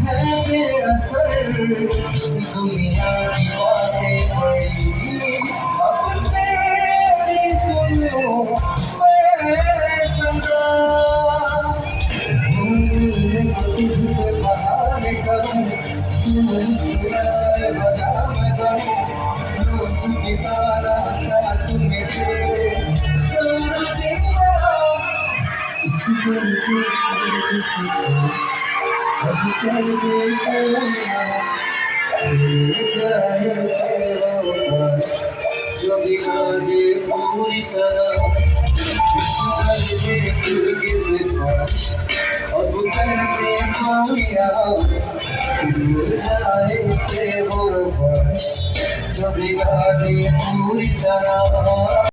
है बेअसर दुनिया की बातें बड़ी, अब तेरी सुन लो मैं समझा। तुझसे बाहर करूं तू मुस्कुराए बजा मैं करूं रोज की तरह साथ में तेरे सारा दिन रहा। इस दिल को किसी को अब कर दे कोया जाए से वो जो बिगा दे पूरी तरह। इस दिल को किसी को अब कर दे कोया जाए से वो जो बिगा दे पूरी तरह।